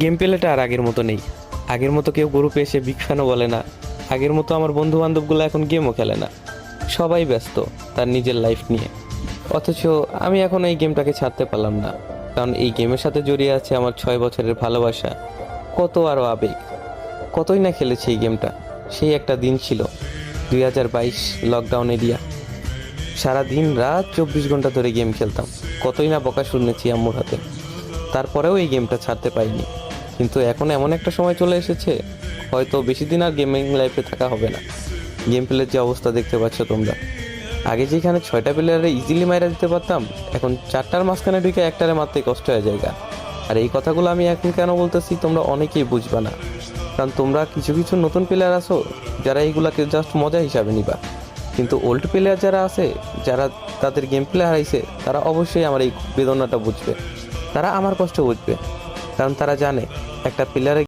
Game প্লেটা আর আগের মতো নেই। আগের মতো কেউ গ্রুপে এসে বিগ ফ্যানও বলে না। আগের মতো আমার বন্ধু বান্ধবগুলো এখন গেমও খেলে না। সবাই ব্যস্ত তার নিজের লাইফ নিয়ে। অথচ আমি এখন এই গেমটাকে ছাড়তে পারলাম না, কারণ এই গেমের সাথে জড়িয়ে আছে আমার 6 বছরের ভালোবাসা, কত আরও আবেগ। কতই না খেলেছি এই গেমটা। সেই একটা দিন ছিল 2022 লকডাউন এরিয়া। সারা দিন রাত 24 ঘন্টা ধরে গেম খেলতাম। কতই না বকা শুনেছি আম্মুর হাতে। তারপরেও এই গেমটা ছাড়তে পারিনি। কিন্তু এখন এমন একটা সময় চলে এসেছে, হয়তো বেশি দিন আর গেমিং লাইফে থাকা হবে না। গেম প্লের যে অবস্থা দেখতে পাচ্ছ তোমরা। আগে যেখানে 6টা প্লেয়ারে ইজিলি মাইরা দিতে পারতাম, এখন 4টার মাঝখানে ঢুকে একটারে মারতে কষ্ট হয়ে যায়। আর এই কথাগুলো আমি এখন কেন বলতেছি তোমরা অনেকেই বুঝবা না, কারণ তোমরা কিছু কিছু নতুন প্লেয়ার আছো যারা এইগুলাকে জাস্ট মজা হিসাবে নিবা। কিন্তু ওল্ড প্লেয়ার যারা আছে, যারা তাদের গেম প্লে হারাইছে, তারা অবশ্যই আমার এই বেদনাটা বুঝবে। তারা আমার কষ্ট বুঝবে, কারণ তারা জানে একটা প্লেয়ারের